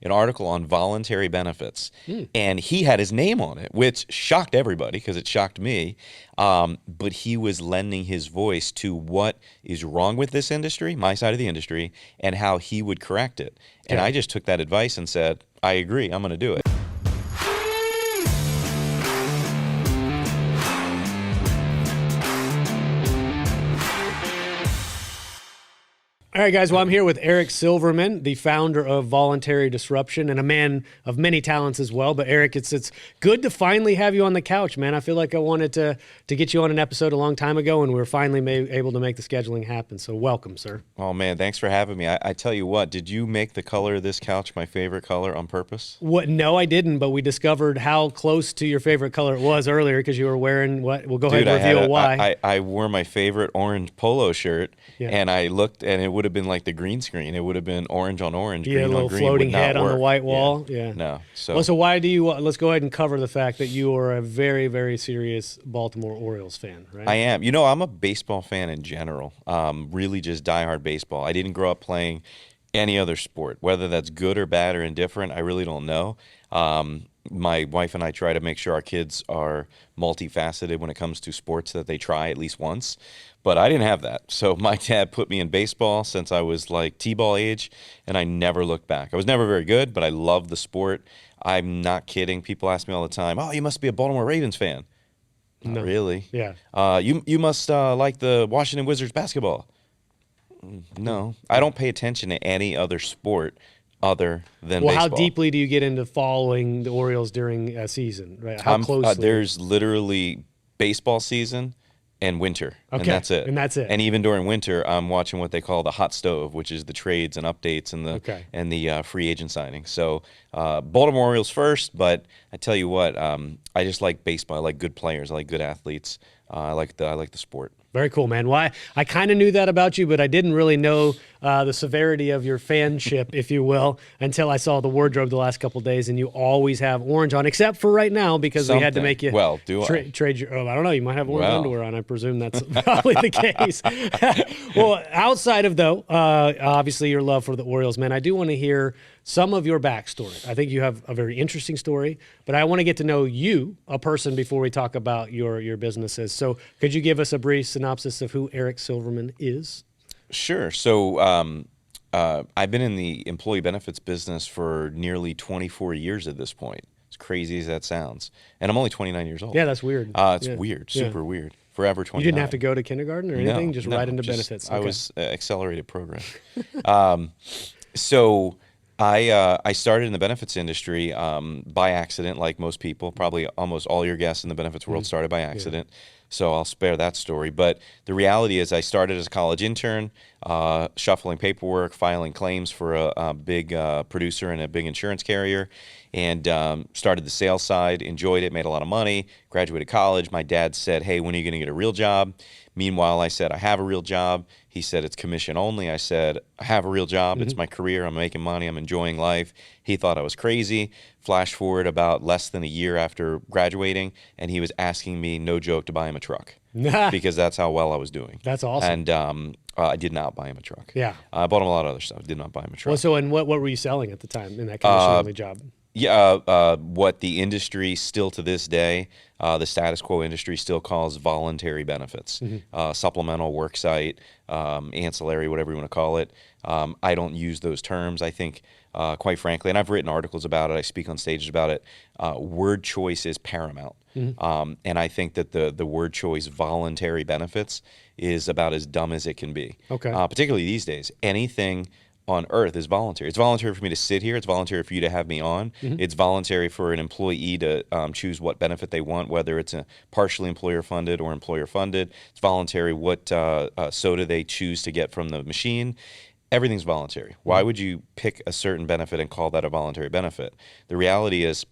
an article on voluntary benefits, and he had his name on it, which shocked everybody because it shocked me. But he was lending his voice to what is wrong with this industry, my side of the industry, and how he would correct it. And I just took that advice and said, I agree, I'm going to do it. All right, guys. Well, I'm here with Eric Silverman, the founder of Voluntary Disruption and a man of many talents as well. But Eric, it's good to finally have you on the couch, man. I feel like I wanted to get you on an episode a long time ago, and we were finally able to make the scheduling happen. So welcome, sir. Oh, man, thanks for having me. I tell you what, did you make the color of this couch my favorite color on purpose? What? No, I didn't, but we discovered how close to your favorite color it was earlier because you were wearing what? We'll go ahead and reveal why. I wore my favorite orange polo shirt, and I looked, and it would have been like the green screen. It would have been orange on orange, green on green. A little floating head on the white wall. Yeah. No. So why do you? Let's go ahead and cover the fact that you are a very, very serious Baltimore Orioles fan, right? I am. You know, I'm a baseball fan in general. Really, just diehard baseball. I didn't grow up playing any other sport, whether that's good or bad or indifferent. I really don't know. My wife and I try to make sure our kids are multifaceted when it comes to sports, that they try at least once. But I didn't have that. So my dad put me in baseball since I was like T-ball age, and I never looked back. I was never very good, but I loved the sport. I'm not kidding. People ask me all the time, oh, you must be a Baltimore Ravens fan. Not really. Yeah. You must like the Washington Wizards basketball. No. I don't pay attention to any other sport other than baseball. How deeply do you get into following the Orioles during a season? Right? How closely? There's literally baseball season and winter, and that's it. And even during winter, I'm watching what they call the hot stove, which is the trades and updates and the free agent signings. So Baltimore Orioles first, but I tell you what, I just like baseball. I like good players. I like good athletes. I like the sport. Very cool, man. Well, I kind of knew that about you, but I didn't really know the severity of your fanship, if you will, until I saw the wardrobe the last couple of days, and you always have orange on, except for right now because we had to make you trade your. Oh, I don't know. You might have orange underwear on. I presume that's probably the case. Well, outside of obviously your love for the Orioles, man, I do want to hear some of your backstory. I think you have a very interesting story, but I want to get to know you, a person, before we talk about your businesses. So could you give us a brief synopsis of who Eric Silverman is? Sure. So I've been in the employee benefits business for nearly 24 years at this point. As crazy as that sounds. And I'm only 29 years old. Yeah, that's weird. It's weird, super weird. Forever 29. You didn't have to go to kindergarten or anything? Just right into benefits? I was accelerated program. So I started in the benefits industry by accident, like most people. Probably almost all your guests in the benefits world started by accident. Yeah. So I'll spare that story. But the reality is I started as a college intern, shuffling paperwork, filing claims for a big producer and a big insurance carrier, and started the sales side, enjoyed it, made a lot of money, graduated college. My dad said, hey, when are you going to get a real job? Meanwhile, I said, I have a real job. He said, it's commission only. I said, I have a real job. It's my career. I'm making money. I'm enjoying life. He thought I was crazy. Flash forward about less than a year after graduating, and he was asking me, no joke, to buy him a truck because that's how well I was doing. That's awesome. And I did not buy him a truck. Yeah. I bought him a lot of other stuff. Did not buy him a truck. Well, so, and what were you selling at the time in that commission only job? Yeah, what the industry still to this day, the status quo industry still calls voluntary benefits, supplemental worksite, ancillary, whatever you want to call it. I don't use those terms. I think, quite frankly, and I've written articles about it, I speak on stages about it, word choice is paramount. And I think that the word choice voluntary benefits is about as dumb as it can be. Particularly these days. Anything on earth is voluntary. It's voluntary for me to sit here. It's voluntary for you to have me on. It's voluntary for an employee to choose what benefit they want, whether it's a partially employer-funded or employer-funded. It's voluntary what soda they choose to get from the machine. Everything's voluntary. Why would you pick a certain benefit and call that a voluntary benefit? The reality is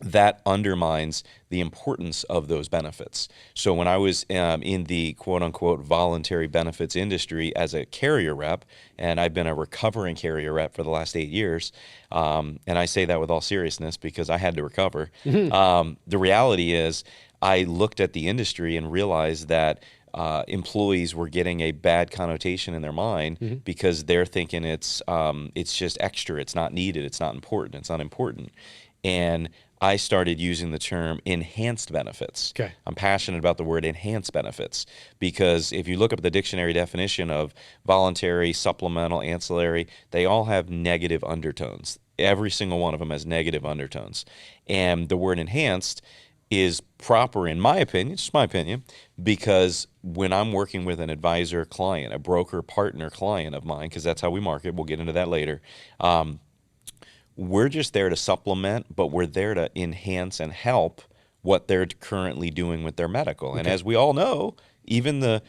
that undermines the importance of those benefits. So when I was in the quote-unquote voluntary benefits industry as a carrier rep, and I've been a recovering carrier rep for the last 8 years, and I say that with all seriousness because I had to recover, the reality is I looked at the industry and realized that employees were getting a bad connotation in their mind because they're thinking it's just extra, it's not needed, it's not important, it's unimportant. And I started using the term enhanced benefits. Okay. I'm passionate about the word enhanced benefits because if you look up the dictionary definition of voluntary, supplemental, ancillary, they all have negative undertones. Every single one of them has negative undertones. And the word enhanced is proper, in my opinion, it's just my opinion, because when I'm working with an advisor client, a broker partner client of mine, because that's how we market, we'll get into that later, we're just there to supplement, but we're there to enhance and help what they're currently doing with their medical. And as we all know, even the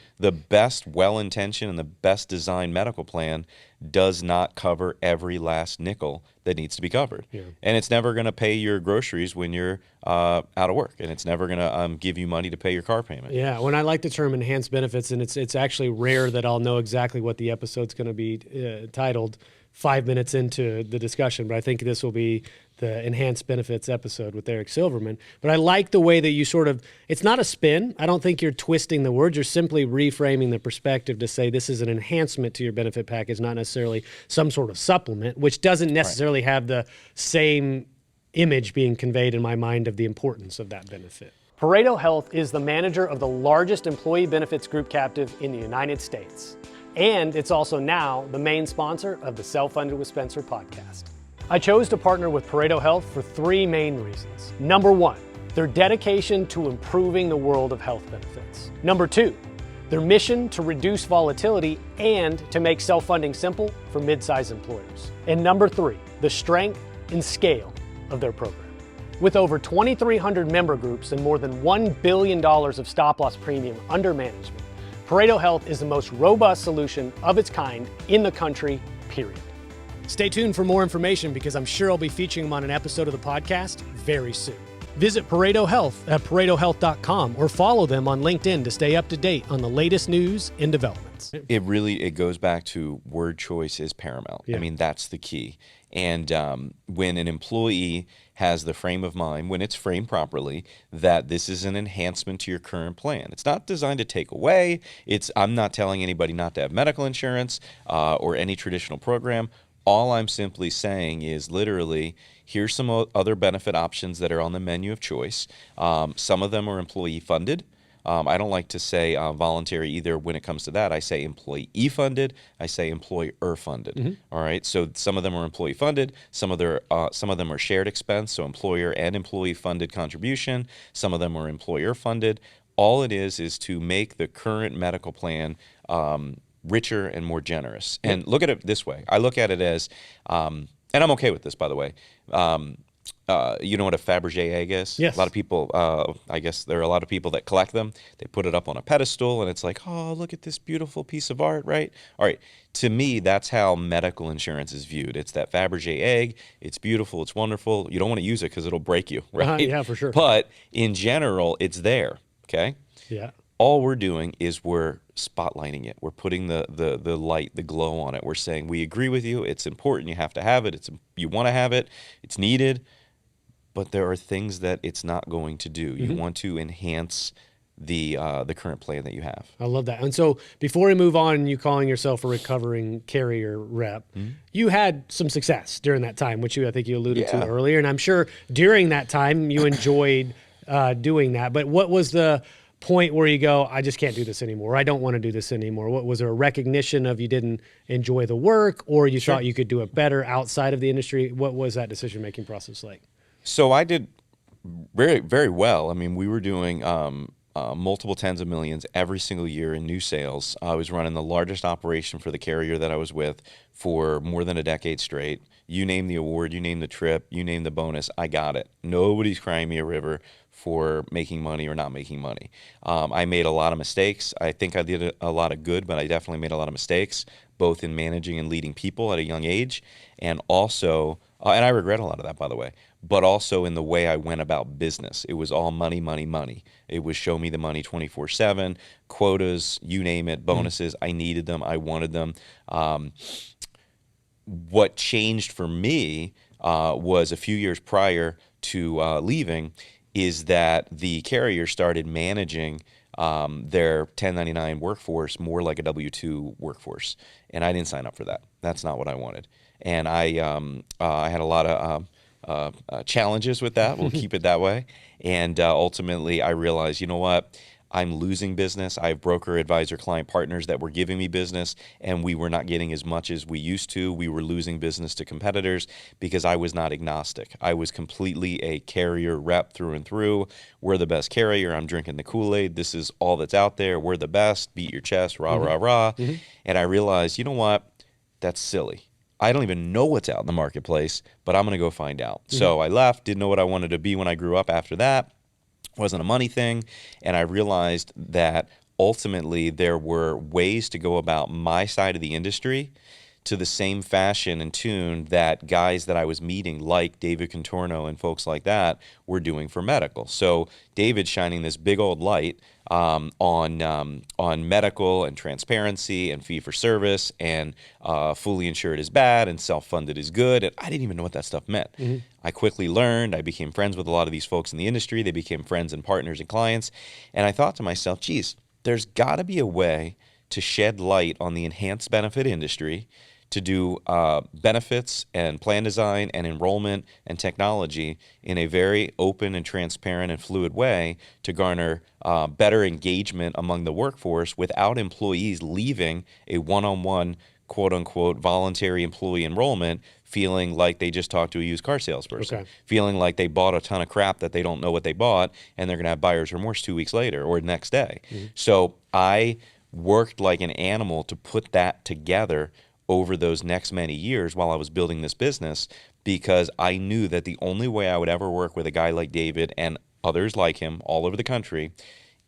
best well-intentioned and the best designed medical plan does not cover every last nickel that needs to be covered. Yeah. And it's never going to pay your groceries when you're out of work, and it's never going to give you money to pay your car payment. Yeah, when I like the term enhanced benefits, and it's actually rare that I'll know exactly what the episode's going to be titled 5 minutes into the discussion, but I think this will be the enhanced benefits episode with Eric Silverman. But I like the way that you sort of, it's not a spin. I don't think you're twisting the words. You're simply reframing the perspective to say this is an enhancement to your benefit package, not necessarily some sort of supplement, which doesn't necessarily have the same image being conveyed in my mind of the importance of that benefit. Pareto Health is the manager of the largest employee benefits group captive in the United States. And it's also now the main sponsor of the Self-Funded with Spencer podcast. I chose to partner with Pareto Health for 3 main reasons. Number 1, their dedication to improving the world of health benefits. Number 2, their mission to reduce volatility and to make self-funding simple for mid-sized employers. And number 3, the strength and scale of their program. With over 2,300 member groups and more than $1 billion of stop-loss premium under management, Pareto Health is the most robust solution of its kind in the country, period. Stay tuned for more information because I'm sure I'll be featuring them on an episode of the podcast very soon. Visit Pareto Health at paretohealth.com or follow them on LinkedIn to stay up to date on the latest news and developments. It goes back to word choice is paramount. Yeah. I mean, that's the key. And when an employee has the frame of mind, when it's framed properly, that this is an enhancement to your current plan. It's not designed to take away. I'm not telling anybody not to have medical insurance or any traditional program. All I'm simply saying is literally, here's some other benefit options that are on the menu of choice. Some of them are employee funded. I don't like to say voluntary either when it comes to that. I say employee funded. I say employer funded. Mm-hmm. All right. So some of them are employee funded. Some of them are shared expense, so employer and employee funded contribution. Some of them are employer funded. All it is to make the current medical plan richer and more generous. And look at it this way. I look at it as, and I'm okay with this, by the way. You know what a Fabergé egg is? Yes. A lot of people, I guess there are a lot of people that collect them. They put it up on a pedestal, and it's like, oh, look at this beautiful piece of art, right? All right. To me, that's how medical insurance is viewed. It's that Fabergé egg. It's beautiful. It's wonderful. You don't want to use it because it'll break you, right? Yeah, for sure. But in general, it's there, okay? Yeah. All we're doing is we're spotlighting it. We're putting the light, the glow on it. We're saying, we agree with you. It's important. You have to have it. You want to have it. It's needed. But there are things that it's not going to do. You want to enhance the current plan that you have. I love that. And so before we move on, you calling yourself a recovering carrier rep, you had some success during that time, which I think you alluded to earlier. And I'm sure during that time you enjoyed doing that. But what was the point where you go, I just can't do this anymore. I don't want to do this anymore. What was there a recognition of you didn't enjoy the work, or you thought you could do it better outside of the industry? What was that decision-making process like? So I did very, very well. I mean, we were doing multiple tens of millions every single year in new sales. I was running the largest operation for the carrier that I was with for more than a decade straight. You name the award, you name the trip, you name the bonus, I got it. Nobody's crying me a river for making money or not making money. I made a lot of mistakes. I think I did a lot of good, but I definitely made a lot of mistakes, both in managing and leading people at a young age, and also, and I regret a lot of that, by the way, but also in the way I went about business. It was all money, money, money. It was show me the money 24/7, quotas, you name it, bonuses. I needed them. I wanted them. What changed for me was a few years prior to leaving is that the carrier started managing their 1099 workforce more like a W-2 workforce. And I didn't sign up for that. That's not what I wanted. And I had a lot of challenges with that. We'll keep it that way. And ultimately, I realized, you know what? I'm losing business. I have broker, advisor, client partners that were giving me business, and we were not getting as much as we used to. We were losing business to competitors because I was not agnostic. I was completely a carrier rep through and through. We're the best carrier. I'm drinking the Kool-Aid. This is all that's out there. We're the best. Beat your chest. Rah, rah, rah. And I realized, you know what? That's silly. I don't even know what's out in the marketplace, but I'm going to go find out. So I left, didn't know what I wanted to be when I grew up after that. Wasn't a money thing. And I realized that ultimately there were ways to go about my side of the industry to the same fashion and tune that guys that I was meeting, like David Contorno and folks like that, were doing for medical. So David's shining this big old light on medical and transparency and fee for service and fully insured is bad and self-funded is good. And I didn't even know what that stuff meant. I quickly learned. I became friends with a lot of these folks in the industry. They became friends and partners and clients. And I thought to myself, geez, there's got to be a way to shed light on the enhanced benefit industry, to do benefits and plan design and enrollment and technology in a very open and transparent and fluid way to garner better engagement among the workforce without employees leaving a one-on-one, quote-unquote, voluntary employee enrollment feeling like they just talked to a used car salesperson, feeling like they bought a ton of crap that they don't know what they bought, and they're going to have buyer's remorse 2 weeks later or next day. So I worked like an animal to put that together over those next many years while I was building this business, because I knew that the only way I would ever work with a guy like David and others like him all over the country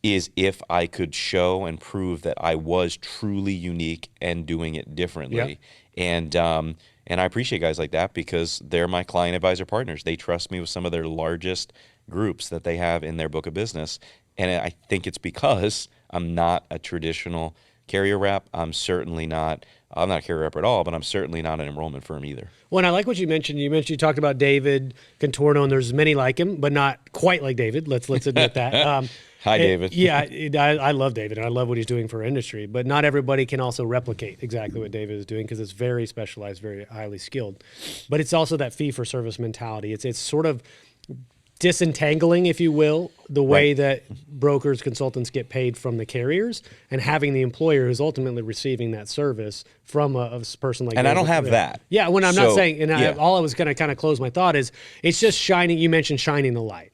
is if I could show and prove that I was truly unique and doing it differently. And I appreciate guys like that because they're my client advisor partners. They trust me with some of their largest groups that they have in their book of business. And I think it's because I'm not a traditional carrier rep. I'm not a carrier rep at all, but I'm certainly not an enrollment firm either. Well, and I like what you mentioned. You talked about David Contorno, and there's many like him, but not quite like David. Let's admit that. Hi, David. I love David, and I love what he's doing for industry. But not everybody can also replicate exactly what David is doing because it's very specialized, very highly skilled. But it's also that fee-for-service mentality. It's sort of disentangling, if you will, the way that brokers, consultants get paid from the carriers, and having the employer who's ultimately receiving that service from a person like. And David. I don't have that. Yeah, when I'm not saying, all I was going to kind of close my thought is, it's just shining. You mentioned shining the light.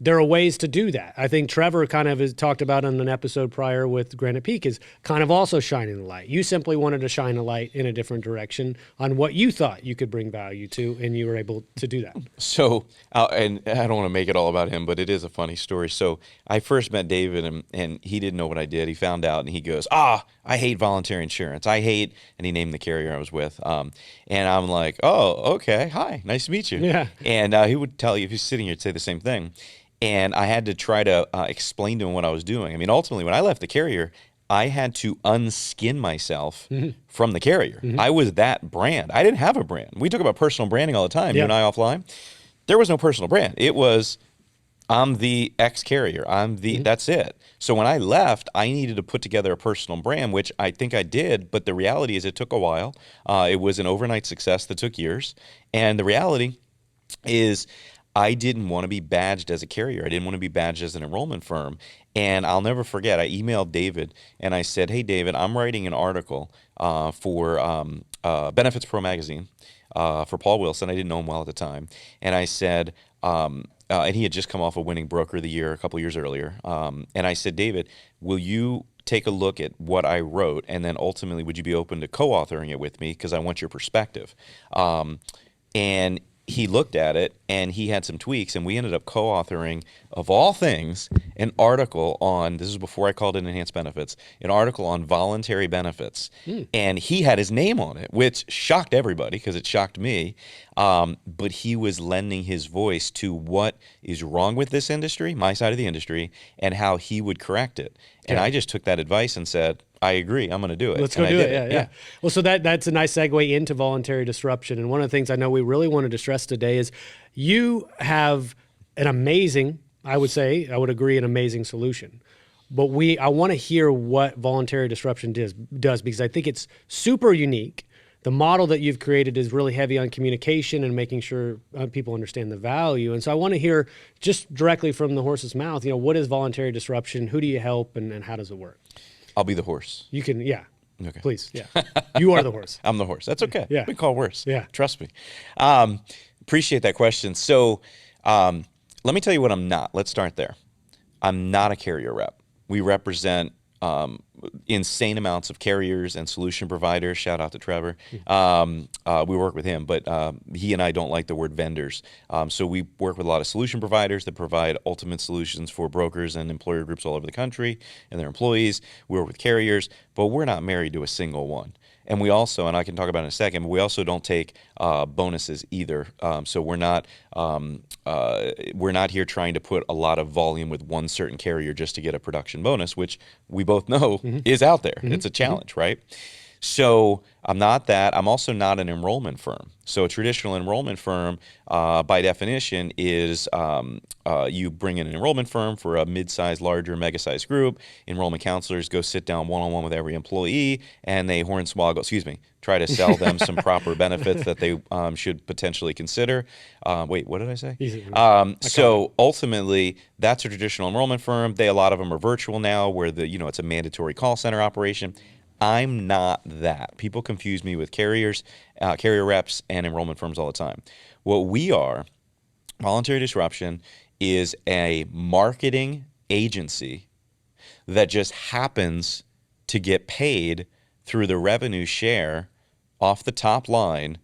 There are ways to do that. I think Trevor kind of has talked about in an episode prior with Granite Peak is kind of also shining the light. You simply wanted to shine a light in a different direction on what you thought you could bring value to, and you were able to do that. So, and I don't want to make it all about him, but it is a funny story. So I first met David, and he didn't know what I did. He found out, and he goes, I hate voluntary insurance. And he named the carrier I was with. And I'm like, oh, okay. Hi, nice to meet you. Yeah. And he would tell you, if he's sitting here, he'd say the same thing. And I had to try to explain to him what I was doing. I mean, ultimately, when I left the carrier, I had to unskin myself from the carrier. I was that brand. I didn't have a brand. We talk about personal branding all the time, you and I offline. There was no personal brand. It was, I'm the ex-carrier. That's it. So when I left, I needed to put together a personal brand, which I think I did. But the reality is it took a while. It was an overnight success that took years. And the reality is, I didn't want to be badged as a carrier. I didn't want to be badged as an enrollment firm. And I'll never forget, I emailed David and I said, hey, David, I'm writing an article for Benefits Pro Magazine for Paul Wilson. I didn't know him well at the time. And I said, and he had just come off a winning Broker of the Year a couple years earlier. And I said, David, will you take a look at what I wrote? And then ultimately, would you be open to co-authoring it with me? Because I want your perspective. And he looked at it and he had some tweaks, and we ended up co-authoring, of all things, an article on, this is before I called it enhanced benefits, an article on voluntary benefits. And he had his name on it, which shocked everybody because it shocked me. But he was lending his voice to what is wrong with this industry, my side of the industry, and how he would correct it. And I just took that advice and said, I agree, I'm going to do it. Let's go do it. Yeah. Well, so that's a nice segue into voluntary disruption. And one of the things I know we really wanted to stress today is you have an amazing, I would agree, an amazing solution. But I want to hear what voluntary disruption does because I think it's super unique. The model that you've created is really heavy on communication and making sure people understand the value. And so I want to hear just directly from the horse's mouth, what is voluntary disruption? Who do you help and how does it work? I'll be the horse. You can, yeah. Okay. Please, yeah. You are the horse. I'm the horse. That's okay. Yeah. We call worse. Yeah. Trust me. Appreciate that question. So let me tell you what I'm not. Let's start there. I'm not a carrier rep. We represent insane amounts of carriers and solution providers. Shout out to Trevor. We work with him, but he and I don't like the word vendors. So we work with a lot of solution providers that provide ultimate solutions for brokers and employer groups all over the country and their employees. We work with carriers, but we're not married to a single one. And we also, and I can talk about it in a second, but we also don't take bonuses either. So we're not here trying to put a lot of volume with one certain carrier just to get a production bonus, which we both know is out there. It's a challenge, right? So I'm not that. I'm also not an enrollment firm. So a traditional enrollment firm, by definition, is you bring in an enrollment firm for a mid-sized, larger, mega-sized group. Enrollment counselors go sit down one-on-one with every employee, and they try to sell them some proper benefits that they should potentially consider. Wait, what did I say? So ultimately, that's a traditional enrollment firm. A lot of them are virtual now, where it's a mandatory call center operation. I'm not that. People confuse me with carrier reps and enrollment firms all the time. What we are, Voluntary Disruption, is a marketing agency that just happens to get paid through the revenue share off the top line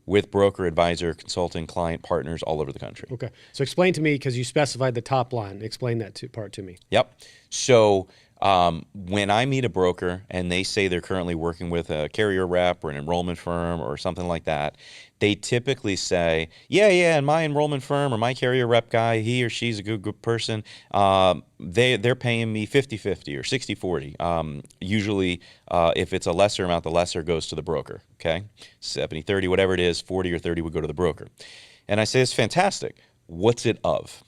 with broker, advisor, consulting, client partners all over the country. Okay. So explain to me, because you specified the top line. Explain that part to me. Yep. So when I meet a broker and they say they're currently working with a carrier rep or an enrollment firm or something like that, they typically say, and my enrollment firm or my carrier rep guy, he or she's a good person. They're paying me 50-50 or 60-40. Usually, if it's a lesser amount, the lesser goes to the broker, okay? 70-30, whatever it is, 40 or 30 would go to the broker. And I say, it's fantastic. What's it of?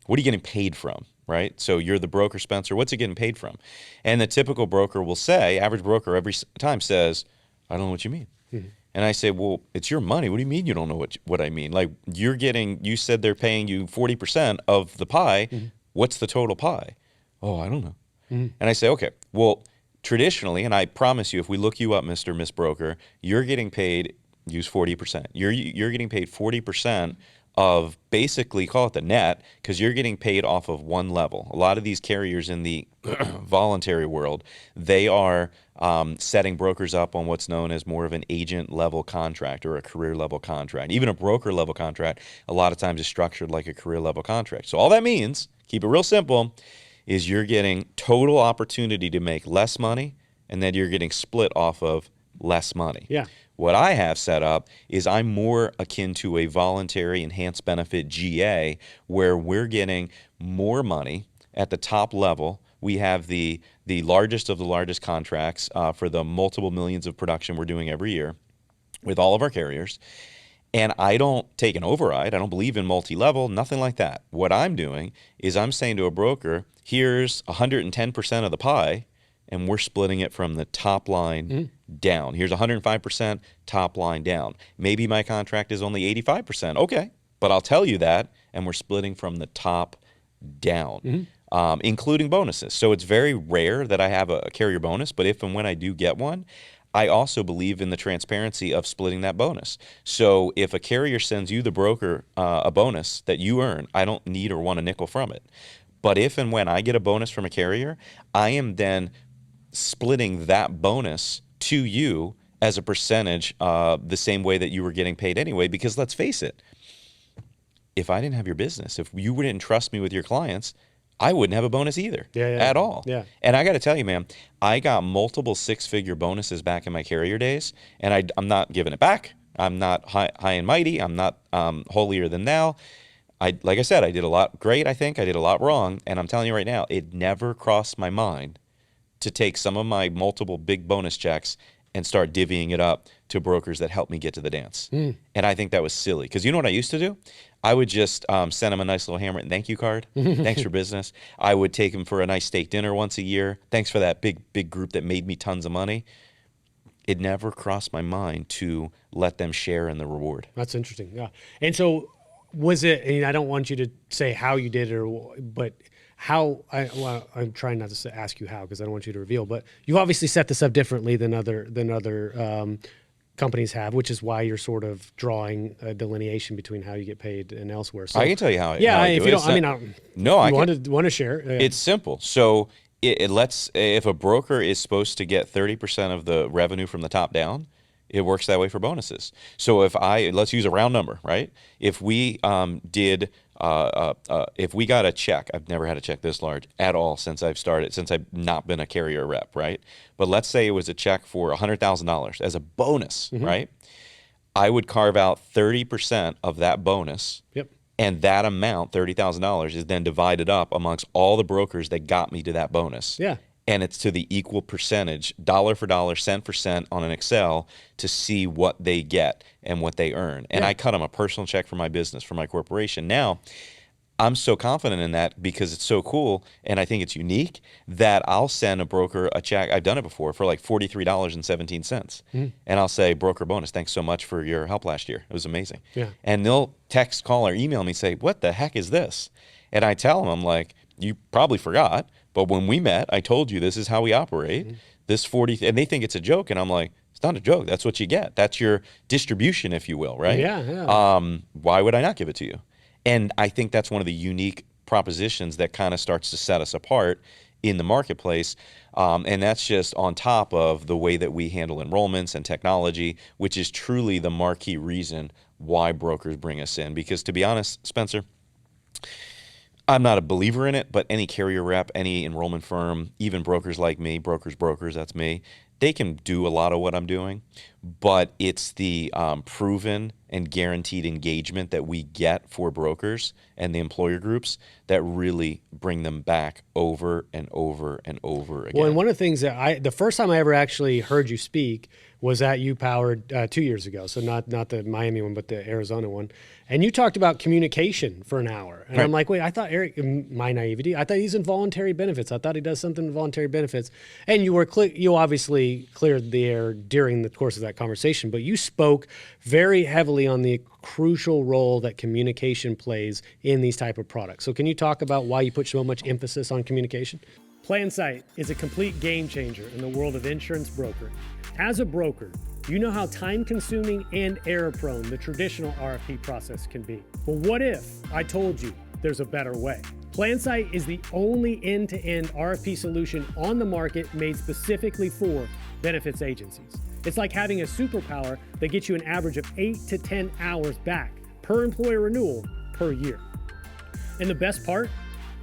What are you getting paid from? Right? So you're the broker, Spencer. What's it getting paid from? And the typical broker will say, average broker every time says, I don't know what you mean. Mm-hmm. And I say, well, it's your money. What do you mean you don't know what I mean? Like you said they're paying you 40% of the pie. Mm-hmm. What's the total pie? Oh, I don't know. Mm-hmm. And I say, okay, well, traditionally, and I promise you, if we look you up, Mr. or Miss Broker, you're getting paid, use 40%. You're getting paid 40% of basically, call it the net, because you're getting paid off of one level. A lot of these carriers in the voluntary world, they are setting brokers up on what's known as more of an agent level contract or a career level contract. Even a broker level contract, a lot of times is structured like a career level contract. So all that means, keep it real simple, is you're getting total opportunity to make less money, and then you're getting split off of less money. Yeah. What I have set up is I'm more akin to a voluntary enhanced benefit GA, where we're getting more money at the top level. We have the largest of the largest contracts for the multiple millions of production we're doing every year with all of our carriers. And I don't take an override. I don't believe in multi-level, nothing like that. What I'm doing is I'm saying to a broker, here's 110% of the pie, and we're splitting it from the top line down. Here's 105%, top line down. Maybe my contract is only 85%. Okay, but I'll tell you that, and we're splitting from the top down, including bonuses. So it's very rare that I have a carrier bonus, but if and when I do get one, I also believe in the transparency of splitting that bonus. So if a carrier sends you, the broker, a bonus that you earn, I don't need or want a nickel from it. But if and when I get a bonus from a carrier, I am then splitting that bonus to you as a percentage the same way that you were getting paid anyway, because let's face it, if I didn't have your business, if you wouldn't trust me with your clients, I wouldn't have a bonus either at all. Yeah. And I got to tell you, man, I got multiple six-figure bonuses back in my carrier days, and I'm not giving it back. I'm not high and mighty. I'm not holier than thou. Like I said, I did a lot great, I think. I did a lot wrong, and I'm telling you right now, it never crossed my mind to take some of my multiple big bonus checks and start divvying it up to brokers that helped me get to the dance. And I think that was silly, because you know what I used to do? I would just send them a nice little handwritten thank you card. Thanks for business. I would take them for a nice steak dinner once a year. Thanks for that big group that made me tons of money. It never crossed my mind to let them share in the reward. That's interesting. Yeah. And so was it, and I don't want you to say how you did it, but how, I'm trying not to ask you how because I don't want you to reveal, but you obviously set this up differently than other companies have, which is why you're sort of drawing a delineation between how you get paid and elsewhere. So I can tell you how. Yeah, how I if do you it. don't, I mean, no, I want to share. It's simple. So it lets, if a broker is supposed to get 30% of the revenue from the top down, it works that way for bonuses. So let's use a round number, right? If we if we got a check, I've never had a check this large at all since I've not been a carrier rep, right? But let's say it was a check for $100,000 as a bonus, right? I would carve out 30% of that bonus. Yep. And that amount, $30,000, is then divided up amongst all the brokers that got me to that bonus. Yeah. And it's to the equal percentage, dollar for dollar, cent for cent on an Excel to see what they get and what they earn. And I cut them a personal check for my business, for my corporation. Now, I'm so confident in that because it's so cool and I think it's unique that I'll send a broker a check. I've done it before for like $43.17. And I'll say, broker bonus, thanks so much for your help last year. It was amazing. Yeah. And they'll text, call, or email me, say, what the heck is this? And I tell them, I'm like, you probably forgot, but when we met, I told you this is how we operate. This 40, and they think it's a joke. And I'm like, it's not a joke. That's what you get. That's your distribution, if you will, right? Yeah. Why would I not give it to you? And I think that's one of the unique propositions that kind of starts to set us apart in the marketplace. And that's just on top of the way that we handle enrollments and technology, which is truly the marquee reason why brokers bring us in. Because to be honest, Spencer, I'm not a believer in it, but any carrier rep, any enrollment firm, even brokers like me, brokers, that's me, they can do a lot of what I'm doing, but it's the proven and guaranteed engagement that we get for brokers and the employer groups that really bring them back over and over and over again. Well, and one of the things that the first time I ever actually heard you speak was at UPowered 2 years ago. So not the Miami one, but the Arizona one. And you talked about communication for an hour. And I'm like, wait, I thought Eric, my naivety, I thought he's in voluntary benefits. I thought he does something in voluntary benefits. And you obviously cleared the air during the course of that conversation, but you spoke very heavily on the crucial role that communication plays in these type of products. So can you talk about why you put so much emphasis on communication? PlanSight is a complete game changer in the world of insurance brokering. As a broker, you know how time-consuming and error-prone the traditional RFP process can be. But what if I told you there's a better way? PlanSight is the only end-to-end RFP solution on the market made specifically for benefits agencies. It's like having a superpower that gets you an average of 8 to 10 hours back per employer renewal per year. And the best part?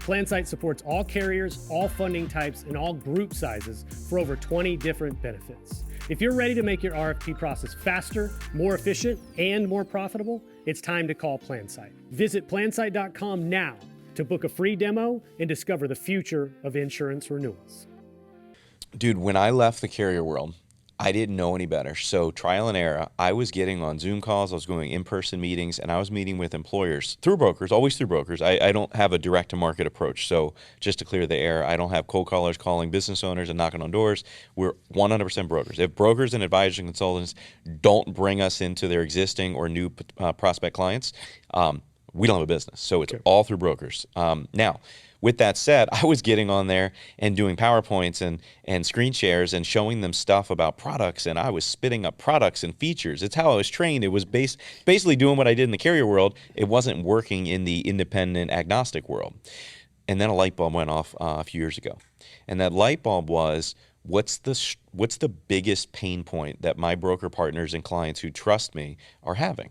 PlanSight supports all carriers, all funding types, and all group sizes for over 20 different benefits. If you're ready to make your RFP process faster, more efficient, and more profitable, it's time to call PlanSight. Visit plansight.com now to book a free demo and discover the future of insurance renewals. Dude, when I left the carrier world, I didn't know any better. So trial and error, I was getting on Zoom calls, I was going in-person meetings, and I was meeting with employers through brokers, always through brokers. I don't have a direct-to-market approach. So just to clear the air, I don't have cold callers calling business owners and knocking on doors. We're 100% brokers. If brokers and advisors and consultants don't bring us into their existing or new prospect clients, we don't have a business. So it's all through brokers. Now, with that said, I was getting on there and doing PowerPoints and screen shares and showing them stuff about products, and I was spitting up products and features. It's how I was trained. It was basically doing what I did in the carrier world. It wasn't working in the independent agnostic world. And then a light bulb went off a few years ago. And that light bulb was, what's the biggest pain point that my broker partners and clients who trust me are having?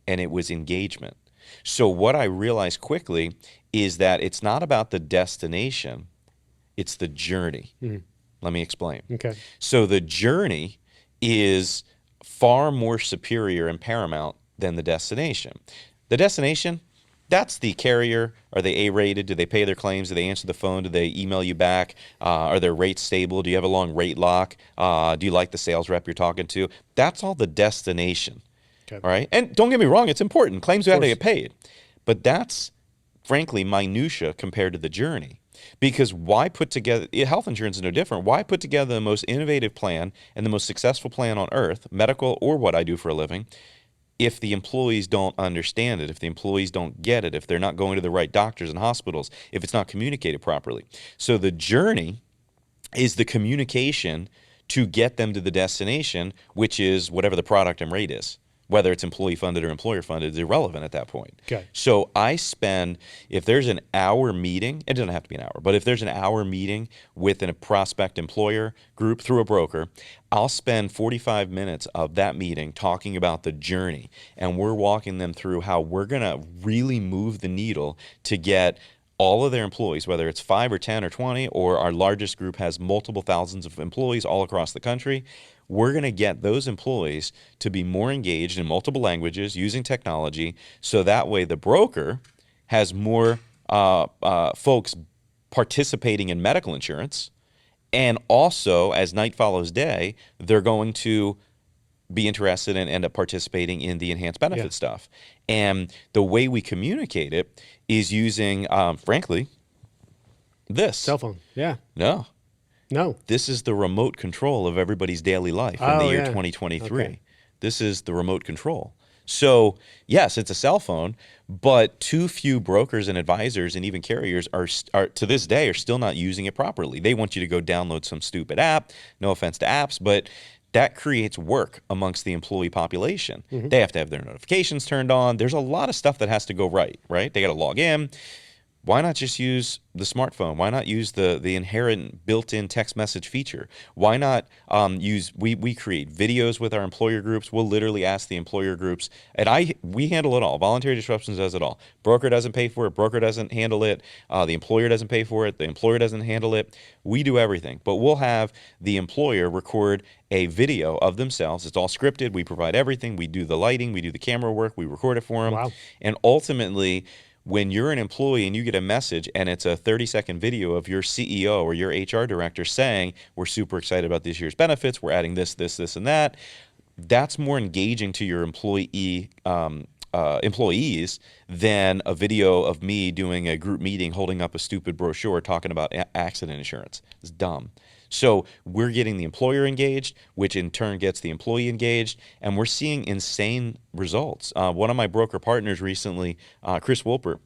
And it was engagement. So what I realized quickly is that it's not about the destination, it's the journey. Let me explain. Okay. So the journey is far more superior and paramount than the destination. The destination, that's the carrier. Are they A-rated? Do they pay their claims? Do they answer the phone? Do they email you back? Are their rates stable? Do you have a long rate lock? Do you like the sales rep you're talking to? That's all the destination. Okay. All right. And don't get me wrong, it's important. Claims got to get paid. But that's frankly minutia compared to the journey. Because why put together, health insurance is no different. Why put together the most innovative plan and the most successful plan on earth, medical or what I do for a living, if the employees don't understand it, if the employees don't get it, if they're not going to the right doctors and hospitals, if it's not communicated properly. So the journey is the communication to get them to the destination, which is whatever the product and rate is. Whether it's employee funded or employer funded is irrelevant at that point. Okay. So I spend, if there's an hour meeting, it doesn't have to be an hour, but if there's an hour meeting with a prospect employer group through a broker, I'll spend 45 minutes of that meeting talking about the journey. And we're walking them through how we're going to really move the needle to get all of their employees, whether it's 5 or 10 or 20, or our largest group has multiple thousands of employees all across the country. We're going to get those employees to be more engaged in multiple languages using technology, so that way the broker has more folks participating in medical insurance. And also, as night follows day, they're going to be interested and end up participating in the enhanced benefit stuff. And the way we communicate it is using, frankly, this. Cell phone. Yeah. No. This is the remote control of everybody's daily life in the year 2023. Okay. This is the remote control. So, yes, it's a cell phone, but too few brokers and advisors and even carriers are to this day are still not using it properly. They want you to go download some stupid app. No offense to apps, but that creates work amongst the employee population. They have to have their notifications turned on. There's a lot of stuff that has to go right? They got to log in. Why not just use the smartphone? Why not use the inherent built-in text message feature? Why not we create videos with our employer groups. We'll literally ask the employer groups, and we handle it all. Voluntary Disruption does it all. Broker doesn't pay for it. Broker doesn't handle it. The employer doesn't pay for it. The employer doesn't handle it. We do everything. But we'll have the employer record a video of themselves. It's all scripted. We provide everything. We do the lighting. We do the camera work. We record it for them. Wow. And ultimately, when you're an employee and you get a message and it's a 30-second video of your CEO or your HR director saying, we're super excited about this year's benefits, we're adding this, this, this, and that, that's more engaging to your employees than a video of me doing a group meeting holding up a stupid brochure talking about accident insurance. It's dumb. So we're getting the employer engaged, which in turn gets the employee engaged, and we're seeing insane results. One of my broker partners recently, Chris Wolpert,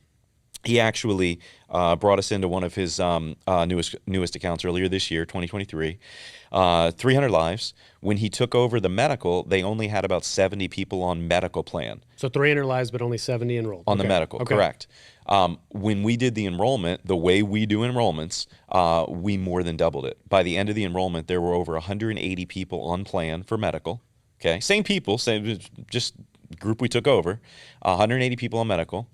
he actually brought us into one of his newest accounts earlier this year, 2023, 300 lives. When he took over the medical, they only had about 70 people on medical plan. So 300 lives, but only 70 enrolled. On the medical, correct. When we did the enrollment, the way we do enrollments, we more than doubled it. By the end of the enrollment, there were over 180 people on plan for medical. Okay, same people, same just group we took over, 180 people on medical.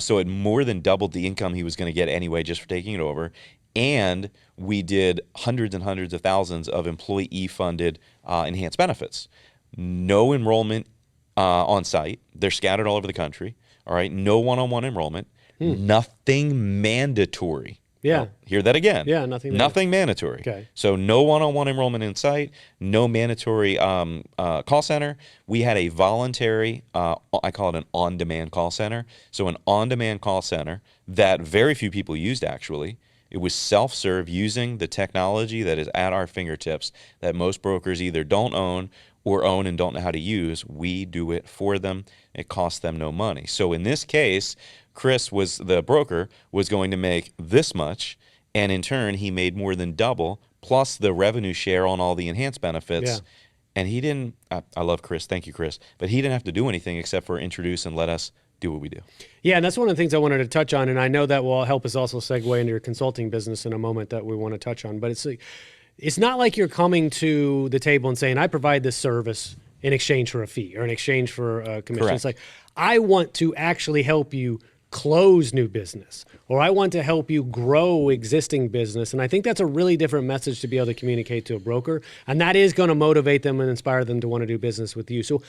So it more than doubled the income he was going to get anyway just for taking it over. And we did hundreds and hundreds of thousands of employee-funded enhanced benefits. No enrollment on site. They're scattered all over the country. All right, no one-on-one enrollment. Nothing mandatory. Yeah. Oh, hear that again. Yeah, nothing mandatory. Okay. So no one-on-one enrollment in site, no mandatory call center. We had a voluntary, I call it an on-demand call center. So an on-demand call center that very few people used actually. It was self-serve using the technology that is at our fingertips that most brokers either don't own or own and don't know how to use. We do it for them. It costs them no money. So in this case, Chris the broker was going to make this much, and in turn he made more than double plus the revenue share on all the enhanced benefits. Yeah. And he didn't, I love Chris, thank you Chris, but he didn't have to do anything except for introduce and let us do what we do. Yeah, and that's one of the things I wanted to touch on, and I know that will help us also segue into your consulting business in a moment that we want to touch on, but it's not like you're coming to the table and saying, I provide this service in exchange for a fee or in exchange for a commission. Correct. It's like, I want to actually help you close new business, or I want to help you grow existing business. And I think that's a really different message to be able to communicate to a broker. And that is going to motivate them and inspire them to want to do business with you. So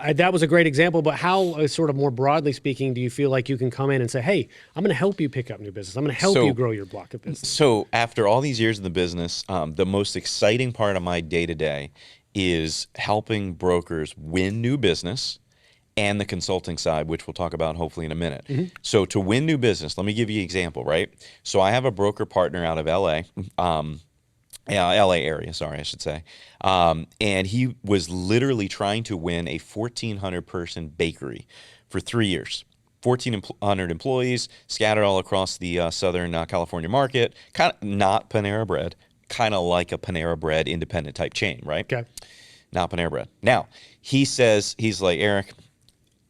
that was a great example, but how, sort of more broadly speaking, do you feel like you can come in and say, hey, I'm going to help you pick up new business. I'm going to help you grow your block of business. So after all these years in the business, the most exciting part of my day-to-day is helping brokers win new business and the consulting side, which we'll talk about hopefully in a minute. So to win new business, let me give you an example, right? So I have a broker partner out of LA, LA area, sorry, I should say. And he was literally trying to win a 1,400 person bakery for 3 years. 1,400 employees scattered all across the Southern California market, kind of not Panera Bread, kind of like a Panera Bread independent type chain, right? Okay. Not Panera Bread. Now, he says, he's like, Eric,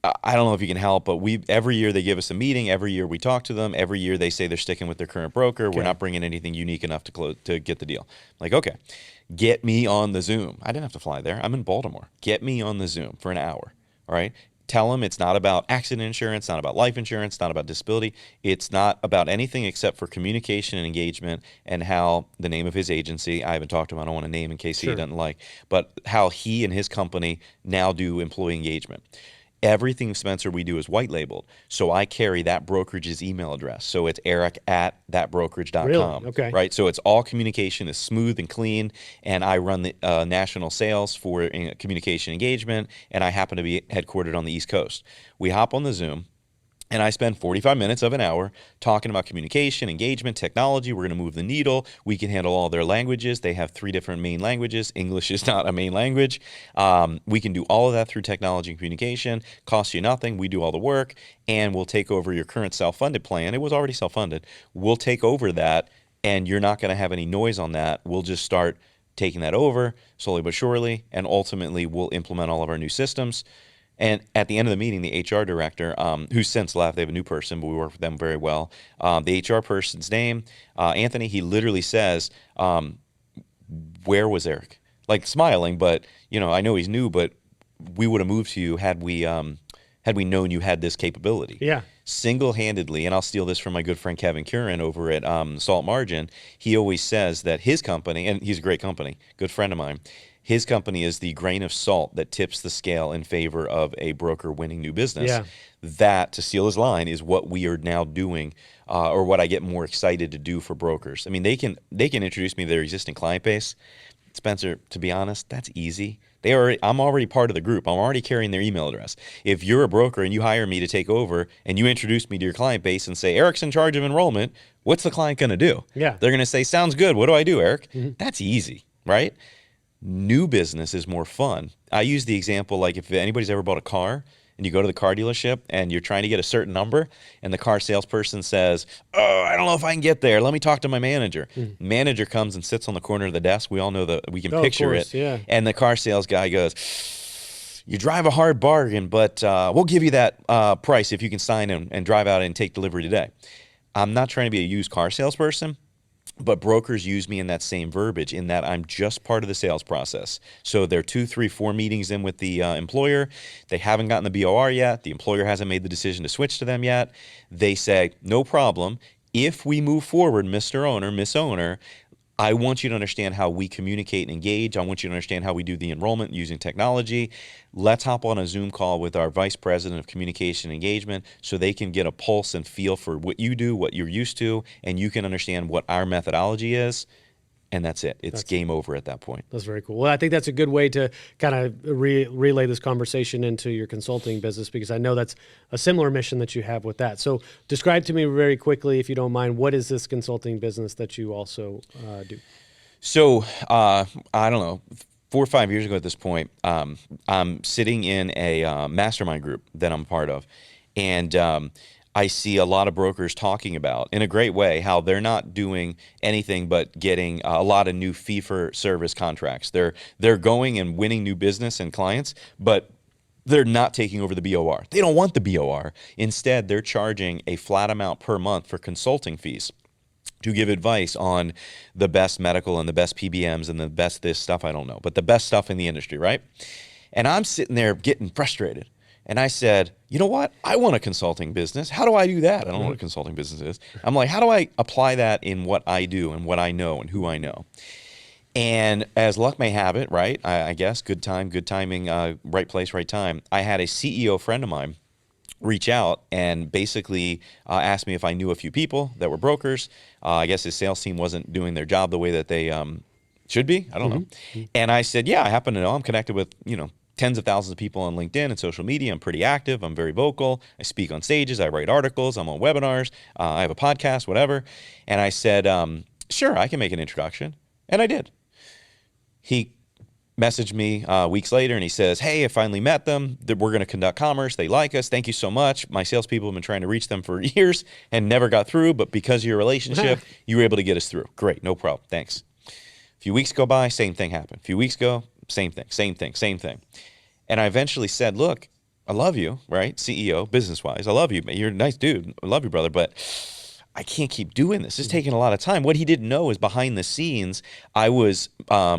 I don't know if you can help, but every year they give us a meeting. Every year we talk to them. Every year they say they're sticking with their current broker. We're not bringing anything unique enough to get the deal. I'm like, okay, get me on the Zoom. I didn't have to fly there. I'm in Baltimore. Get me on the Zoom for an hour. All right. Tell them it's not about accident insurance, not about life insurance, not about disability. It's not about anything except for communication and engagement, and how the name of his agency, I haven't talked to him, I don't want to name in case he doesn't like, but how he and his company now do employee engagement. Everything, Spencer, we do is white labeled. So I carry that brokerage's email address. So it's eric@thatbrokerage.com. Really? Okay. Right? So it's all communication is smooth and clean. And I run the national sales for communication engagement. And I happen to be headquartered on the East Coast. We hop on the Zoom. And I spend 45 minutes of an hour talking about communication, engagement, technology. We're going to move the needle. We can handle all their languages. They have 3 different main languages. English is not a main language. We can do all of that through technology and communication. Costs you nothing. We do all the work. And we'll take over your current self-funded plan. It was already self-funded. We'll take over that, and you're not going to have any noise on that. We'll just start taking that over slowly but surely, and ultimately we'll implement all of our new systems. And at the end of the meeting, the HR director, who's since left, they have a new person, but we work with them very well. The HR person's name, Anthony, he literally says, where was Eric? Like smiling, but, I know he's new, but we would have moved to you had we known you had this capability. Yeah. Single-handedly, and I'll steal this from my good friend Kevin Curran over at Salt Margin, he always says that his company, and he's a great company, good friend of mine, his company is the grain of salt that tips the scale in favor of a broker winning new business. Yeah. That, to steal his line, is what we are now doing, or what I get more excited to do for brokers. I mean, they can introduce me to their existing client base. Spencer, to be honest, that's easy. I'm already part of the group. I'm already carrying their email address. If you're a broker and you hire me to take over and you introduce me to your client base and say, Eric's in charge of enrollment, what's the client going to do? Yeah. They're going to say, sounds good. What do I do, Eric? That's easy, right? New business is more fun. I use the example, like if anybody's ever bought a car and you go to the car dealership and you're trying to get a certain number and the car salesperson says, oh, I don't know if I can get there. Let me talk to my manager. Manager comes and sits on the corner of the desk. We all know that we can picture of course, it. Yeah. And the car sales guy goes, you drive a hard bargain, but we'll give you that price if you can sign and drive out and take delivery today. I'm not trying to be a used car salesperson, but brokers use me in that same verbiage, in that I'm just part of the sales process. So they're 2, 3, 4 meetings in with the employer. They haven't gotten the BOR yet. The employer hasn't made the decision to switch to them yet. They say, no problem. If we move forward, Mr. Owner, Miss Owner, I want you to understand how we communicate and engage. I want you to understand how we do the enrollment using technology. Let's hop on a Zoom call with our vice president of communication and engagement so they can get a pulse and feel for what you do, what you're used to, and you can understand what our methodology is. And that's it. It's game over at that point. That's very cool. Well, I think that's a good way to kind of relay this conversation into your consulting business, because I know that's a similar mission that you have with that. So describe to me very quickly, if you don't mind, what is this consulting business that you also do? So I don't know, 4 or 5 years ago at this point, I'm sitting in a mastermind group that I'm part of. And I see a lot of brokers talking about, in a great way, how they're not doing anything but getting a lot of new fee-for-service contracts. They're going and winning new business and clients, but they're not taking over the BOR. They don't want the BOR. Instead, they're charging a flat amount per month for consulting fees to give advice on the best medical and the best PBMs and the best this stuff, I don't know, but the best stuff in the industry, right? And I'm sitting there getting frustrated. And I said, you know what? I want a consulting business. How do I do that? I don't know what a consulting business is. I'm like, how do I apply that in what I do and what I know and who I know? And as luck may have it, right, I guess, good timing, right place, right time, I had a CEO friend of mine reach out and basically asked me if I knew a few people that were brokers. I guess his sales team wasn't doing their job the way that they should be. I don't know. And I said, yeah, I happen to know. I'm connected with, tens of thousands of people on LinkedIn and social media. I'm pretty active. I'm very vocal. I speak on stages. I write articles. I'm on webinars. I have a podcast, whatever. And I said, sure, I can make an introduction. And I did. He messaged me weeks later, and he says, hey, I finally met them. We're going to conduct commerce. They like us. Thank you so much. My salespeople have been trying to reach them for years and never got through, but because of your relationship, you were able to get us through. Great, no problem. Thanks. A few weeks go by, same thing happened. A few weeks go, same thing, same thing, same thing. And I eventually said, look, I love you, right? CEO, business-wise. I love you. You're a nice dude. I love you, brother, but I can't keep doing this. It's taking a lot of time. What he didn't know is behind the scenes, I was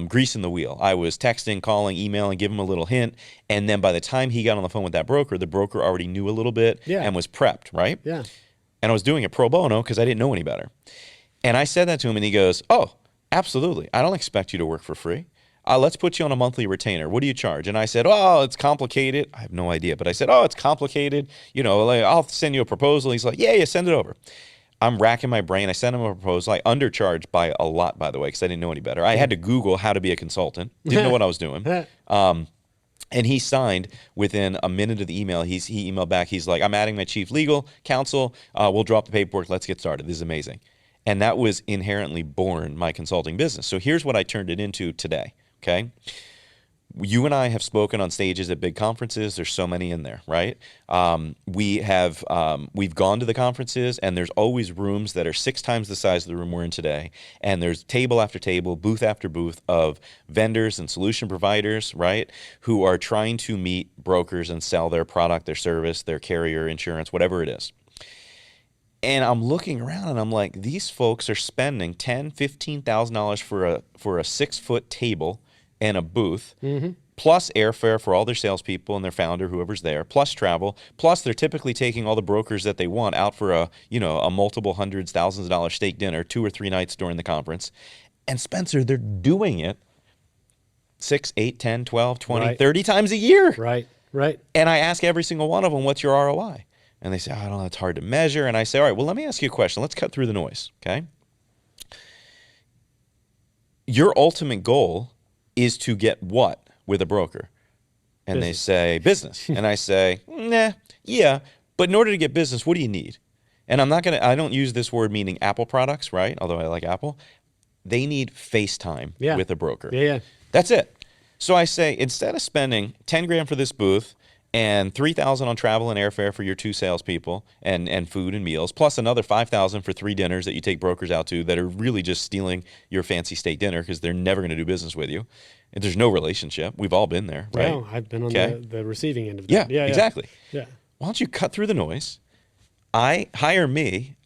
greasing the wheel. I was texting, calling, emailing, giving him a little hint. And then by the time he got on the phone with that broker, the broker already knew a little bit and was prepped, right? Yeah. And I was doing it pro bono because I didn't know any better. And I said that to him, and he goes, oh, absolutely. I don't expect you to work for free. Let's put you on a monthly retainer. What do you charge? And I said, oh, it's complicated. I have no idea. But I said, oh, it's complicated. You know, like, I'll send you a proposal. He's like, yeah, send it over. I'm racking my brain. I sent him a proposal. I undercharged by a lot, by the way, because I didn't know any better. I had to Google how to be a consultant. Didn't know what I was doing. And he signed within a minute of the email. He emailed back. He's like, I'm adding my chief legal counsel. We'll drop the paperwork. Let's get started. This is amazing. And that was inherently born my consulting business. So here's what I turned it into today, okay? You and I have spoken on stages at big conferences. There's so many in there, right? We've gone to the conferences, and there's always rooms that are 6 times the size of the room we're in today. And there's table after table, booth after booth of vendors and solution providers, right, who are trying to meet brokers and sell their product, their service, their carrier, insurance, whatever it is. And I'm looking around, and I'm like, these folks are spending $10,000, $15,000 for a 6-foot table and a booth, plus airfare for all their salespeople and their founder, whoever's there, plus travel, plus they're typically taking all the brokers that they want out for a multiple hundreds, thousands of dollar steak dinner 2 or 3 nights during the conference. And Spencer, they're doing it 6, 8, 10, 12, 20, 30 times a year. Right. And I ask every single one of them, what's your ROI? And they say, I don't know, it's hard to measure. And I say, all right, well, let me ask you a question. Let's cut through the noise, okay? Your ultimate goal is to get what with a broker? And business. They say, business. And I say, nah, yeah, but in order to get business, what do you need? And I don't use this word meaning Apple products, right? Although I like Apple. They need FaceTime with a broker. Yeah. That's it. So I say, instead of spending 10 grand for this booth and $3,000 on travel and airfare for your 2 salespeople and food and meals, plus another $5,000 for 3 dinners that you take brokers out to that are really just stealing your fancy steak dinner because they're never going to do business with you. And there's no relationship. We've all been there, right? No, I've been on the receiving end of that. Yeah, exactly. Yeah. Why don't you cut through the noise? I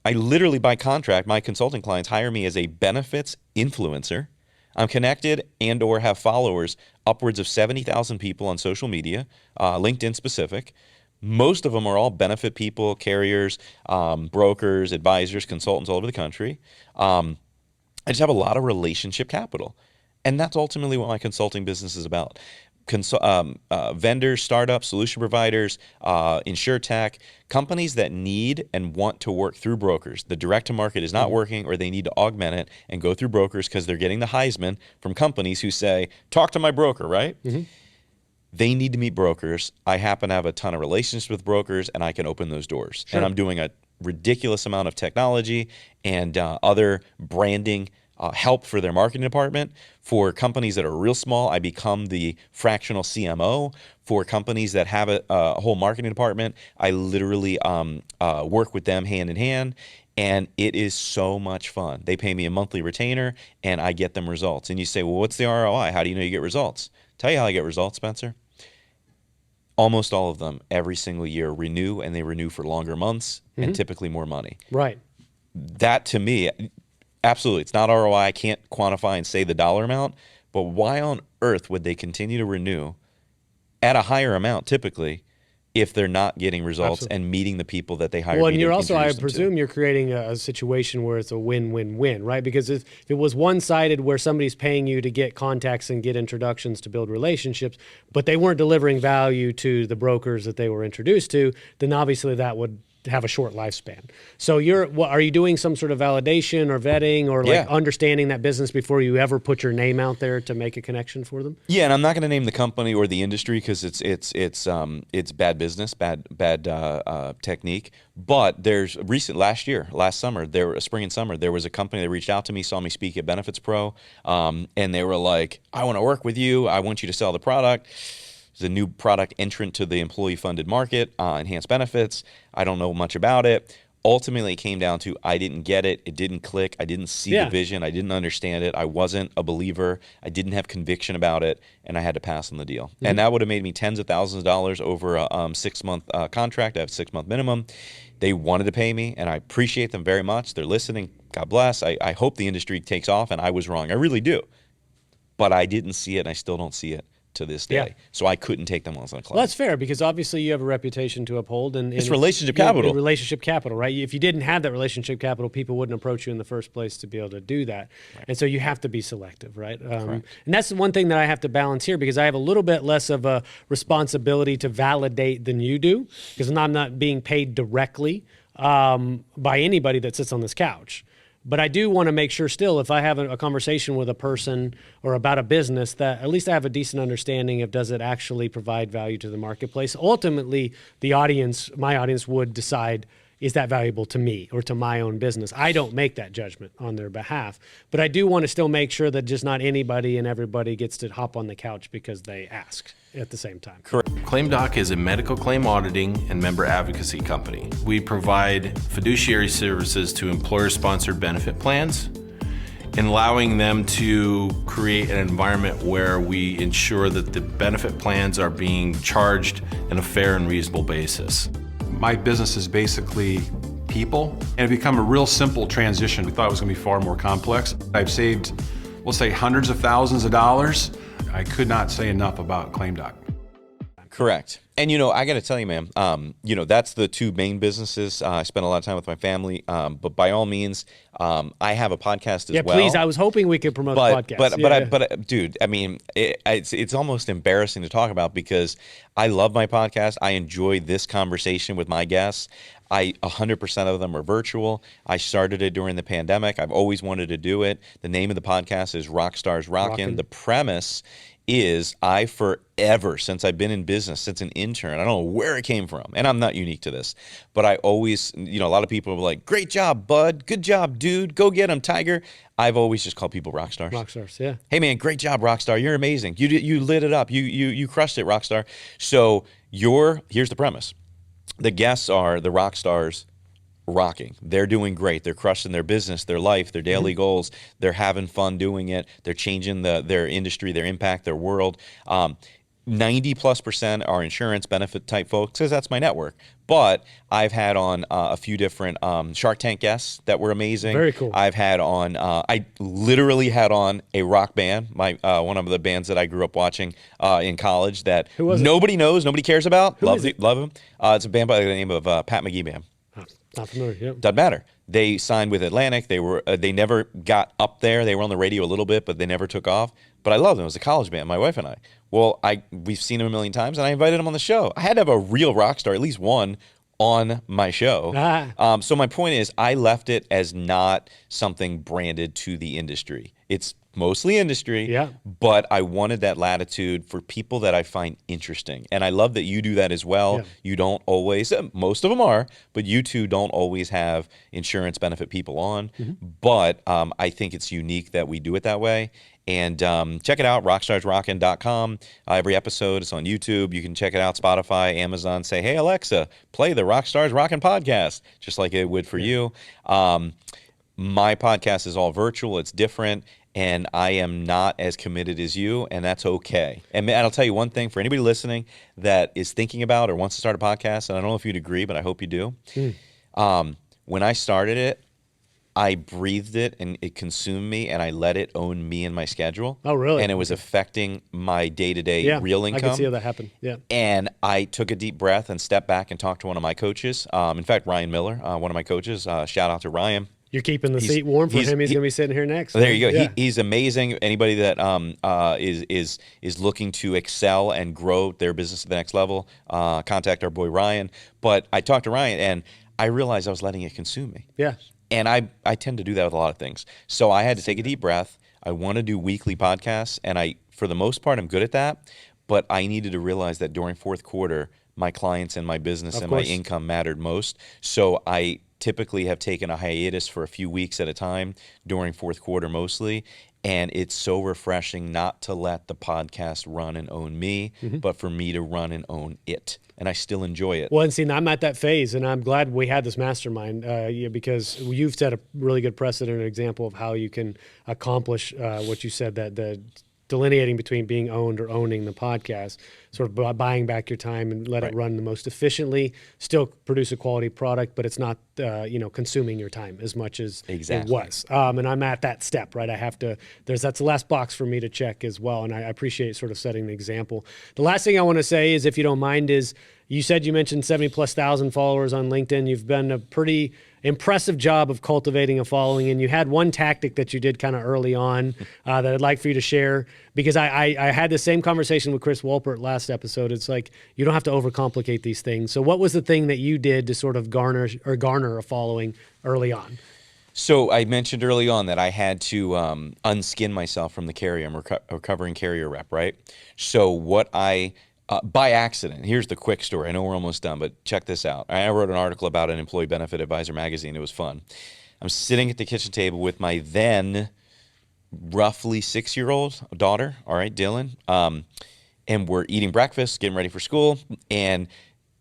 literally by contract, my consulting clients hire me as a benefits influencer. I'm connected and or have followers, upwards of 70,000 people on social media, LinkedIn specific. Most of them are all benefit people, carriers, brokers, advisors, consultants all over the country. I just have a lot of relationship capital. And that's ultimately what my consulting business is about. Vendors, startups, solution providers, insurtech, companies that need and want to work through brokers. The direct to market is not working, or they need to augment it and go through brokers because they're getting the Heisman from companies who say, talk to my broker, right? They need to meet brokers. I happen to have a ton of relationships with brokers, and I can open those doors. Sure. And I'm doing a ridiculous amount of technology and other branding help for their marketing department. For companies that are real small, I become the fractional CMO. For companies that have a whole marketing department, I literally work with them hand in hand, and it is so much fun. They pay me a monthly retainer, and I get them results. And you say, well, what's the ROI? How do you know you get results? Tell you how I get results, Spencer. Almost all of them, every single year, renew, and they renew for longer months and typically more money. Right. That, to me, absolutely, it's not ROI. I can't quantify and say the dollar amount, but why on earth would they continue to renew at a higher amount typically if they're not getting results and meeting the people that they hire? Well, and you're also, I presume you're creating a situation where it's a win-win-win, right? Because if it was one-sided where somebody's paying you to get contacts and get introductions to build relationships, but they weren't delivering value to the brokers that they were introduced to, then obviously that would have a short lifespan. So are you doing some sort of validation or vetting or like Yeah. understanding that business before you ever put your name out there to make a connection for them? Yeah, and I'm not going to name the company or the industry because it's bad business, bad technique. But there's last summer, spring and summer, there was a company that reached out to me, saw me speak at Benefits Pro, and they were like, "I want to work with you. I want you to sell the product." It's a new product entrant to the employee-funded market, enhanced benefits. I don't know much about it. Ultimately, it came down to I didn't get it. It didn't click. I didn't see the vision. I didn't understand it. I wasn't a believer. I didn't have conviction about it, and I had to pass on the deal. And that would have made me tens of thousands of dollars over a 6-month contract. I have a 6-month minimum. They wanted to pay me, and I appreciate them very much. They're listening. God bless. I hope the industry takes off, and I was wrong. I really do. But I didn't see it, and I still don't see it to this day. Yeah. So I couldn't take them on as a client. Well, that's fair because obviously you have a reputation to uphold, and It's relationship capital. Relationship capital, right? If you didn't have that relationship capital, people wouldn't approach you in the first place to be able to do that. Right. And so you have to be selective, right? And that's the one thing that I have to balance here because I have a little bit less of a responsibility to validate than you do because I'm not being paid directly by anybody that sits on this couch. But I do want to make sure still, if I have a conversation with a person or about a business, that at least I have a decent understanding of does it actually provide value to the marketplace. Ultimately, my audience would decide, is that valuable to me or to my own business? I don't make that judgment on their behalf. But I do want to still make sure that just not anybody and everybody gets to hop on the couch because they ask at the same time. Correct. ClaimDoc is a medical claim auditing and member advocacy company. We provide fiduciary services to employer-sponsored benefit plans and allowing them to create an environment where we ensure that the benefit plans are being charged in a fair and reasonable basis. My business is basically people, and it become a real simple transition. We thought it was going to be far more complex. I've saved, we'll say, hundreds of thousands of dollars. I could not say enough about ClaimDoc. Correct. And, I got to tell you, man, that's the two main businesses. I spend a lot of time with my family, but by all means, I have a podcast as well. Yeah, please. I was hoping we could promote the podcast. But dude, I mean, it's almost embarrassing to talk about because I love my podcast. I enjoy this conversation with my guests. 100% of them are virtual. I started it during the pandemic. I've always wanted to do it. The name of the podcast is Rockstars Rocking. The premise is I forever, since I've been in business, since an intern, I don't know where it came from, and I'm not unique to this, but I always, a lot of people are like, great job, bud. Good job, dude. Go get him, Tiger. I've always just called people rock stars. Rock stars, yeah. Hey, man, great job, Rockstar. You're amazing. You lit it up. You crushed it, Rockstar. So here's the premise. The guests are the rock stars rocking. They're doing great. They're crushing their business, their life, their daily goals. They're having fun doing it. They're changing their industry, their impact, their world. 90+% are insurance benefit type folks because that's my network. But I've had on a few different Shark Tank guests that were amazing. Very cool. I've had on, I literally had on a rock band, one of the bands that I grew up watching in college that nobody knows, nobody cares about. Love them. It's a band by the name of Pat McGee Band. Not familiar, yeah. Doesn't matter. They signed with Atlantic. They never got up there. They were on the radio a little bit, but they never took off. But I loved them. It was a college band, my wife and I. Well, we've seen them a million times, and I invited them on the show. I had to have a real rock star, at least one, on my show. So my point is, I left it as not something branded to the industry. It's mostly industry, but I wanted that latitude for people that I find interesting. And I love that you do that as well. Yeah. You don't always, most of them are, but you two don't always have insurance benefit people on. But I think it's unique that we do it that way. And check it out, rockstarsrocking.com. Every episode is on YouTube. You can check it out, Spotify, Amazon. Say, hey, Alexa, play the Rockstars Rocking podcast, just like it would for you. My podcast is all virtual. It's different. And I am not as committed as you, and that's okay. And I'll tell you one thing, for anybody listening that is thinking about or wants to start a podcast, and I don't know if you'd agree, but I hope you do. When I started it, I breathed it, and it consumed me, and I let it own me and my schedule. Oh, really? And it was affecting my day-to-day real income. I can see how that happened, yeah. And I took a deep breath and stepped back and talked to one of my coaches. In fact, Ryan Miller, one of my coaches. Shout out to Ryan. You're keeping the seat warm for him. He's going to be sitting here next. There you go. Yeah. He's amazing. Anybody that is looking to excel and grow their business to the next level, contact our boy Ryan. But I talked to Ryan, and I realized I was letting it consume me. Yeah. And I tend to do that with a lot of things. So I had to take a deep breath. I want to do weekly podcasts, and for the most part, I'm good at that. But I needed to realize that during fourth quarter, my clients and my business and my income mattered most. So I typically have taken a hiatus for a few weeks at a time during fourth quarter mostly. And it's so refreshing not to let the podcast run and own me, but for me to run and own it. And I still enjoy it. Well, and see, I'm at that phase, and I'm glad we had this mastermind because you've set a really good precedent and example of how you can accomplish what you said, that the delineating between being owned or owning the podcast, sort of buying back your time and let it run the most efficiently, still produce a quality product, but it's not, consuming your time as much as it was. And I'm at that step, right? I have to, that's the last box for me to check as well. And I appreciate sort of setting the example. The last thing I want to say is, if you don't mind, is you mentioned 70,000+ followers on LinkedIn. You've done a pretty impressive job of cultivating a following, and you had one tactic that you did kind of early on that I'd like for you to share, because I had the same conversation with Chris Wolpert last episode. It's like, you don't have to overcomplicate these things. So what was the thing that you did to sort of garner a following early on? So I mentioned early on that I had to unskin myself from the carrier. I'm a recovering carrier rep, right? So what by accident, here's the quick story. I know we're almost done, but check this out. I wrote an article about an employee benefit advisor magazine. It was fun. I'm sitting at the kitchen table with my then roughly 6-year-old daughter, all right, Dylan, and we're eating breakfast, getting ready for school, and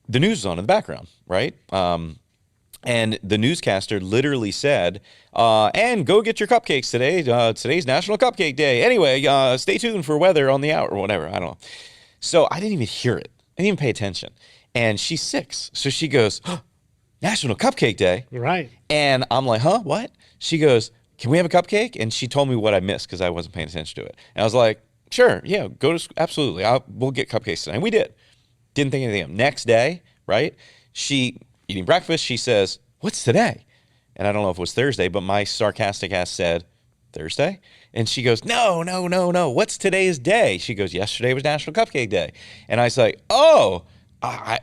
the news is on in the background, right? And the newscaster literally said, and go get your cupcakes today. Today's National Cupcake Day. Anyway, stay tuned for weather on the hour or whatever. I don't know. So I didn't even hear it. I didn't even pay attention. And she's 6. So she goes, National Cupcake Day. Right. And I'm like, huh, what? She goes, can we have a cupcake? And she told me what I missed because I wasn't paying attention to it. And I was like, sure, yeah, absolutely. We'll get cupcakes tonight. And we did. Didn't think anything of it. Next day, right? She, eating breakfast, she says, what's today? And I don't know if it was Thursday, but my sarcastic ass said, Thursday? And she goes, no. What's today's day? She goes, yesterday was National Cupcake Day. And I was like, oh, I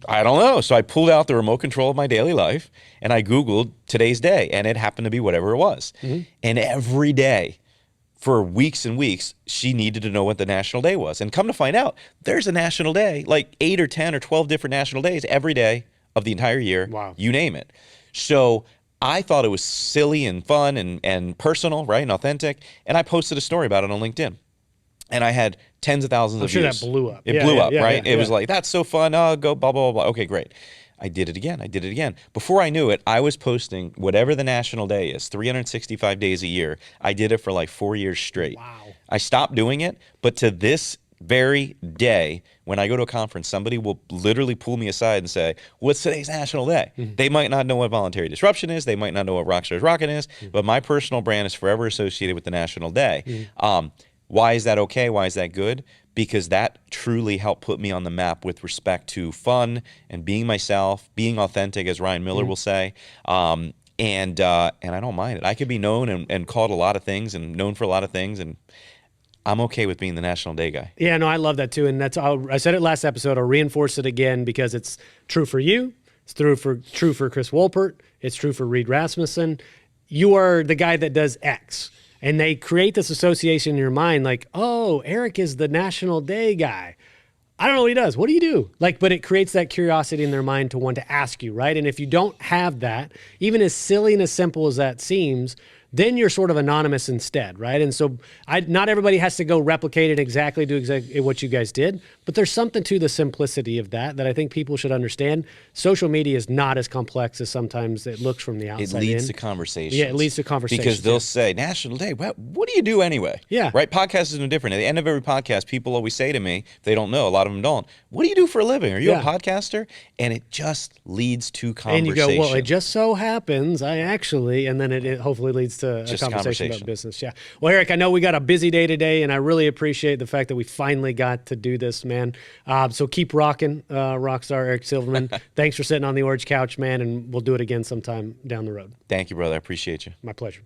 don't know. So I pulled out the remote control of my daily life and I Googled today's day, and it happened to be whatever it was. And every day for weeks and weeks, she needed to know what the national day was. And come to find out, there's a national day, like 8 or 10 or 12 different national days every day of the entire year. Wow. You name it. So I thought it was silly and fun and personal, right, and authentic, and I posted a story about it on LinkedIn. And I had tens of thousands of views. I'm sure that blew up. It blew up, right? It was like, that's so fun. Oh, go blah, blah, blah. Okay, great. I did it again. Before I knew it, I was posting whatever the national day is, 365 days a year. I did it for like 4 years straight. Wow. I stopped doing it, but to this very day, when I go to a conference, somebody will literally pull me aside and say, what's today's national day? They might not know what voluntary disruption is. They might not know what Rockstars Rocking is, but my personal brand is forever associated with the national day. Why is that okay? Why is that good? Because that truly helped put me on the map with respect to fun and being myself, being authentic, as Ryan Miller will say. And I don't mind it. I could be known and called a lot of things and known for a lot of things, and I'm okay with being the National Day guy. Yeah, no, I love that too. And I said it last episode. I'll reinforce it again because it's true for you. It's true for Chris Wolpert. It's true for Reed Rasmussen. You are the guy that does X. And they create this association in your mind like, oh, Eric is the National Day guy. I don't know what he does. What do you do? But it creates that curiosity in their mind to want to ask you, right? And if you don't have that, even as silly and as simple as that seems, then you're sort of anonymous instead, right? And so not everybody has to go replicate it exactly, do exactly what you guys did, but there's something to the simplicity of that I think people should understand. Social media is not as complex as sometimes it looks from the outside. It leads to conversations. Yeah, it leads to conversations. Because they'll say, National Day, what do you do anyway? Yeah. Right? Podcast is no different. At the end of every podcast, people always say to me, if they don't know, a lot of them don't, what do you do for a living? Are you a podcaster? And it just leads to conversation. And you go, well, it just so happens, and then it hopefully leads to a conversation about business. Yeah. Well, Eric, I know we got a busy day today, and I really appreciate the fact that we finally got to do this, man. So keep rocking, Rockstar Eric Silverman. Thanks for sitting on the orange couch, man, and we'll do it again sometime down the road. Thank you, brother. I appreciate you. My pleasure.